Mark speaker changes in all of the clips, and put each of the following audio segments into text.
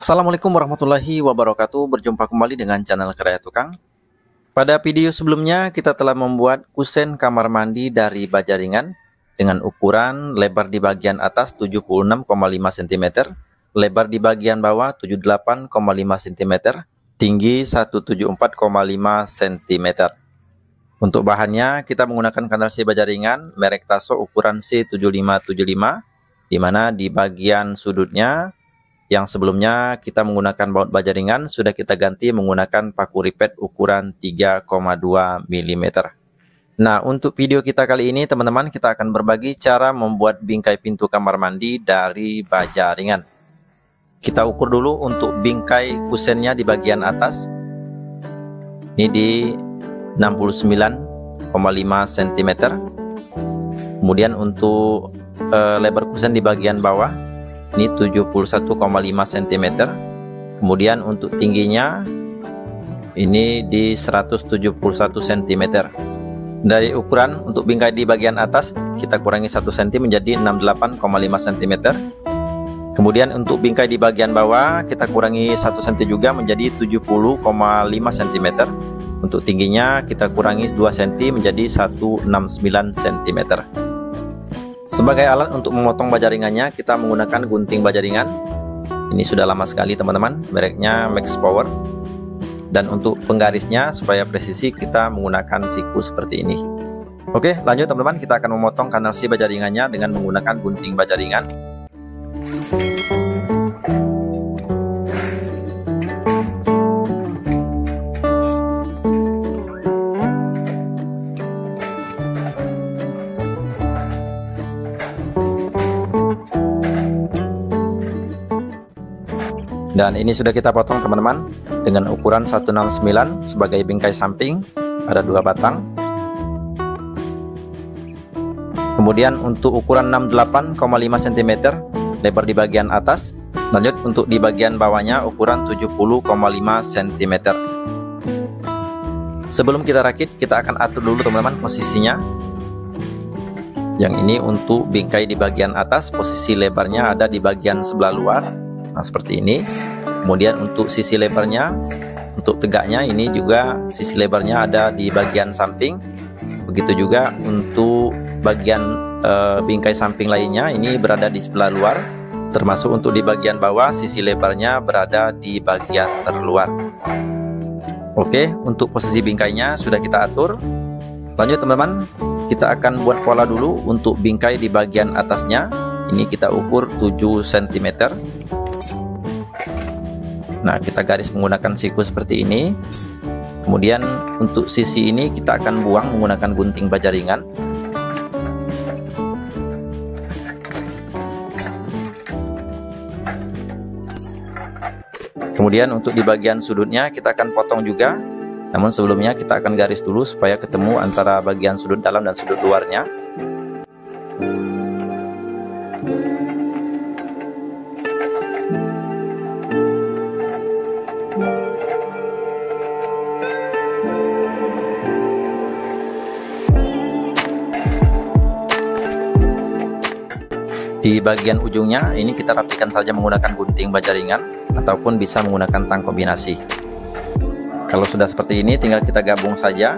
Speaker 1: Assalamualaikum warahmatullahi wabarakatuh. Berjumpa kembali dengan channel Karya Tukang. Pada video sebelumnya kita telah membuat kusen kamar mandi dari baja ringan dengan ukuran lebar di bagian atas 76,5 cm, lebar di bagian bawah 78,5 cm, tinggi 174,5 cm. Untuk bahannya kita menggunakan kandarsi baja ringan merek Tasso ukuran C7575, di mana di bagian sudutnya yang sebelumnya kita menggunakan baut baja ringan sudah kita ganti menggunakan paku ripet ukuran 3,2 mm. Nah, untuk video kita kali ini teman-teman, kita akan berbagi cara membuat bingkai pintu kamar mandi dari baja ringan. Kita ukur dulu untuk bingkai kusennya di bagian atas. Ini di 69,5 cm. Kemudian untuk lebar kusen di bagian bawah ini 71,5 cm. Kemudian untuk tingginya ini di 171 cm. Dari ukuran untuk bingkai di bagian atas kita kurangi 1 cm menjadi 68,5 cm. Kemudian untuk bingkai di bagian bawah kita kurangi 1 cm juga menjadi 70,5 cm. Untuk tingginya kita kurangi 2 cm menjadi 169 cm. Sebagai alat untuk memotong baja ringannya kita menggunakan gunting baja ringan. Ini sudah lama sekali teman-teman, mereknya Max Power. Dan untuk penggarisnya supaya presisi kita menggunakan siku seperti ini. Oke, lanjut teman-teman, kita akan memotong kandarsi baja ringannya dengan menggunakan gunting baja ringan. Dan ini sudah kita potong teman-teman dengan ukuran 169 sebagai bingkai samping, ada 2 batang. Kemudian untuk ukuran 68,5 cm lebar di bagian atas. Lanjut untuk di bagian bawahnya ukuran 70,5 cm. Sebelum kita rakit kita akan atur dulu teman-teman posisinya. Yang ini untuk bingkai di bagian atas, posisi lebarnya ada di bagian sebelah luar. Nah, seperti ini. Kemudian untuk sisi lebarnya, untuk tegaknya ini juga sisi lebarnya ada di bagian samping. Begitu juga untuk bagian bingkai samping lainnya ini berada di sebelah luar. Termasuk untuk di bagian bawah sisi lebarnya berada di bagian terluar. Oke, untuk posisi bingkainya sudah kita atur. Lanjut teman-teman, kita akan buat pola dulu untuk bingkai di bagian atasnya. Ini kita ukur 7 cm. Nah, kita garis menggunakan siku seperti ini. Kemudian untuk sisi ini kita akan buang menggunakan gunting baja ringan. Kemudian untuk di bagian sudutnya kita akan potong juga. Namun sebelumnya kita akan garis dulu supaya ketemu antara bagian sudut dalam dan sudut luarnya. Di bagian ujungnya ini kita rapikan saja menggunakan gunting baja ringan ataupun bisa menggunakan tang kombinasi. Kalau sudah seperti ini tinggal kita gabung saja.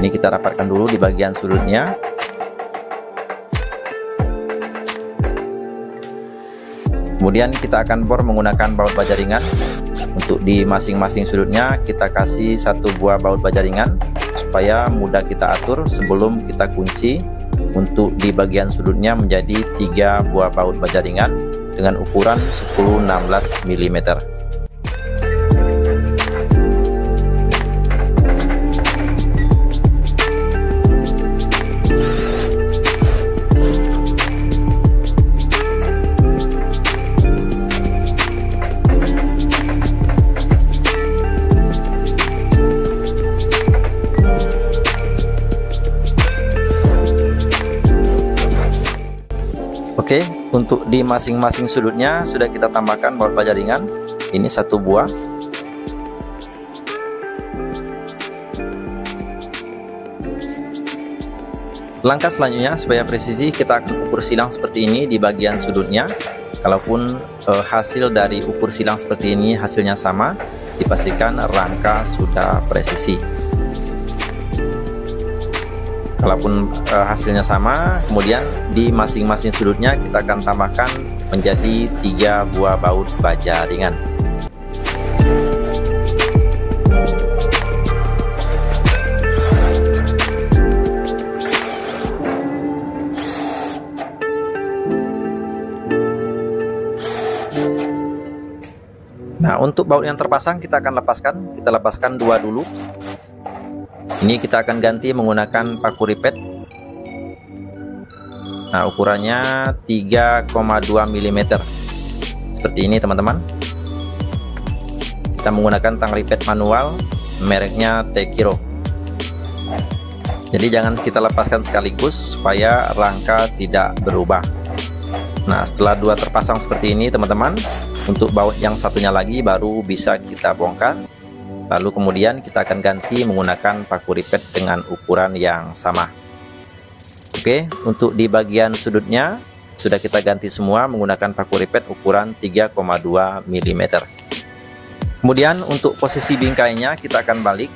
Speaker 1: Ini kita rapatkan dulu di bagian sudutnya. Kemudian kita akan bor menggunakan baut baja ringan. Untuk di masing-masing sudutnya kita kasih 1 buah baut baja ringan supaya mudah kita atur sebelum kita kunci. Untuk di bagian sudutnya menjadi 3 buah baut baja ringan dengan ukuran 10-16 mm. Oke, untuk di masing-masing sudutnya sudah kita tambahkan baut baja ringan. Ini 1 buah. Langkah selanjutnya supaya presisi kita akan ukur silang seperti ini di bagian sudutnya. Kalaupun hasil dari ukur silang seperti ini hasilnya sama, dipastikan rangka sudah presisi. Kalaupun hasilnya sama, kemudian di masing-masing sudutnya kita akan tambahkan menjadi 3 buah baut baja ringan. Nah, untuk baut yang terpasang kita akan lepaskan 2 dulu. Ini kita akan ganti menggunakan paku ripet. Nah, ukurannya 3,2 mm. Seperti ini teman-teman. Kita menggunakan tang ripet manual, mereknya Tekiro. Jadi jangan kita lepaskan sekaligus supaya rangka tidak berubah. Nah, setelah 2 terpasang seperti ini teman-teman, untuk baut yang satunya lagi baru bisa kita bongkar. Lalu kemudian kita akan ganti menggunakan paku ripet dengan ukuran yang sama. Oke, untuk di bagian sudutnya sudah kita ganti semua menggunakan paku ripet ukuran 3,2 mm. Kemudian untuk posisi bingkainya kita akan balik.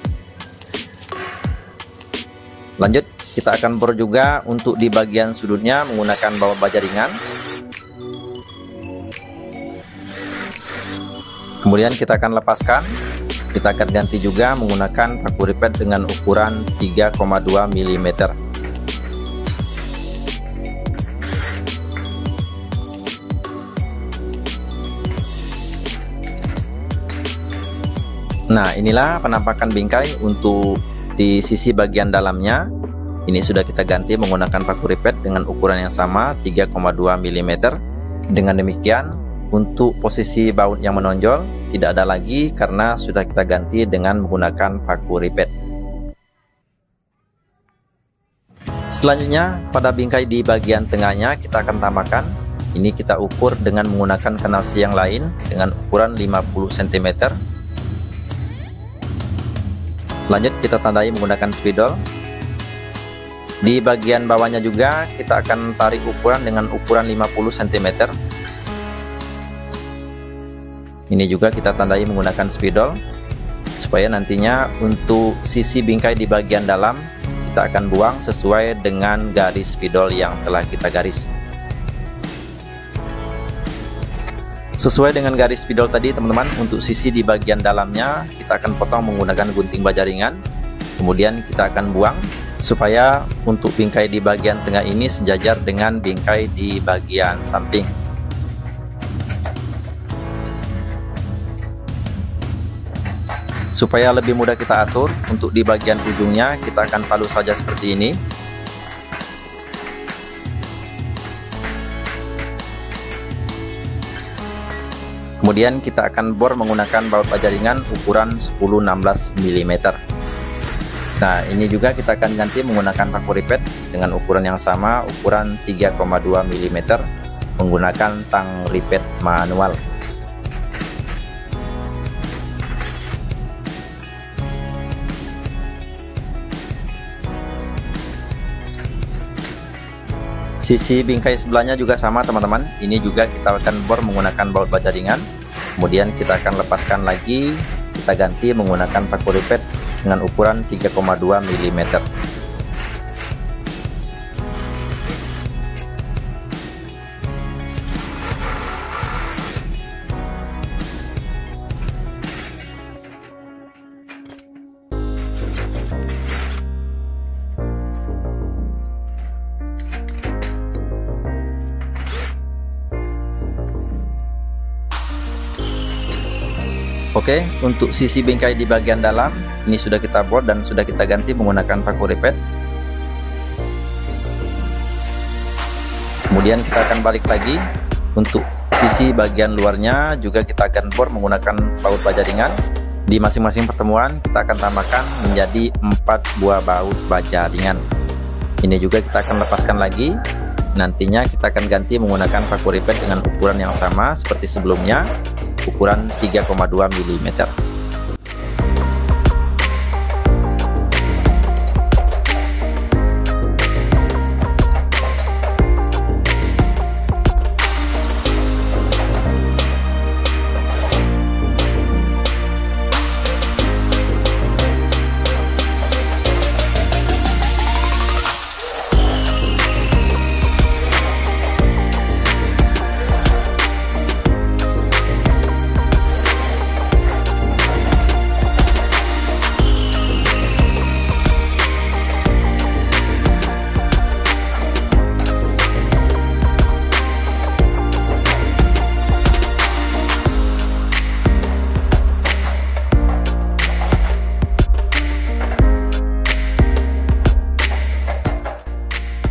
Speaker 1: Lanjut, kita akan bor juga untuk di bagian sudutnya menggunakan baut baja ringan. Kemudian kita akan lepaskan. Kita akan ganti juga menggunakan paku ripet dengan ukuran 3,2 mm. Nah, inilah penampakan bingkai untuk di sisi bagian dalamnya. Ini sudah kita ganti menggunakan paku ripet dengan ukuran yang sama 3,2 mm. Dengan demikian, untuk posisi baut yang menonjol tidak ada lagi karena sudah kita ganti dengan menggunakan paku ripet. Selanjutnya pada bingkai di bagian tengahnya kita akan tambahkan. Ini kita ukur dengan menggunakan kanal siang lain dengan ukuran 50 cm. Lanjut kita tandai menggunakan spidol. Di bagian bawahnya juga kita akan tarik ukuran dengan ukuran 50 cm. Ini juga kita tandai menggunakan spidol supaya nantinya untuk sisi bingkai di bagian dalam kita akan buang sesuai dengan garis spidol yang telah kita garis. Sesuai dengan garis spidol tadi teman-teman, untuk sisi di bagian dalamnya kita akan potong menggunakan gunting baja ringan. Kemudian kita akan buang supaya untuk bingkai di bagian tengah ini sejajar dengan bingkai di bagian samping. Supaya lebih mudah kita atur, untuk di bagian ujungnya kita akan palu saja seperti ini. Kemudian kita akan bor menggunakan baut baja ringan ukuran 10-16 mm. Nah, ini juga kita akan ganti menggunakan paku ripet dengan ukuran yang sama, ukuran 3,2 mm menggunakan tang ripet manual. Sisi bingkai sebelahnya juga sama teman-teman. Ini juga kita akan bor menggunakan baut baja ringan. Kemudian kita akan lepaskan lagi. Kita ganti menggunakan paku ripet dengan ukuran 3,2 mm. Oke, untuk sisi bingkai di bagian dalam ini sudah kita bor dan sudah kita ganti menggunakan paku ripet. Kemudian kita akan balik lagi. Untuk sisi bagian luarnya juga kita akan bor menggunakan baut baja ringan. Di masing-masing pertemuan kita akan tambahkan menjadi 4 buah baut baja ringan. Ini juga kita akan lepaskan lagi. Nantinya kita akan ganti menggunakan paku ripet dengan ukuran yang sama seperti sebelumnya, ukuran 3,2 mm.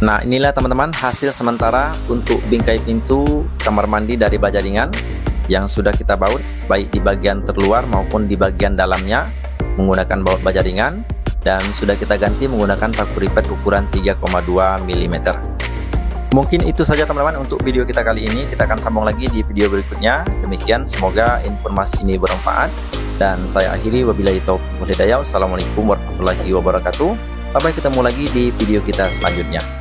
Speaker 1: Nah, inilah teman-teman hasil sementara untuk bingkai pintu kamar mandi dari baja ringan yang sudah kita baut baik di bagian terluar maupun di bagian dalamnya menggunakan baut baja ringan, dan sudah kita ganti menggunakan paku ripet ukuran 3,2 mm. Mungkin itu saja teman-teman untuk video kita kali ini. Kita akan sambung lagi di video berikutnya. Demikian, semoga informasi ini bermanfaat, dan saya akhiri wabillahi taufiq wal hidayah. Wassalamualaikum warahmatullahi wabarakatuh. Sampai ketemu lagi di video kita selanjutnya.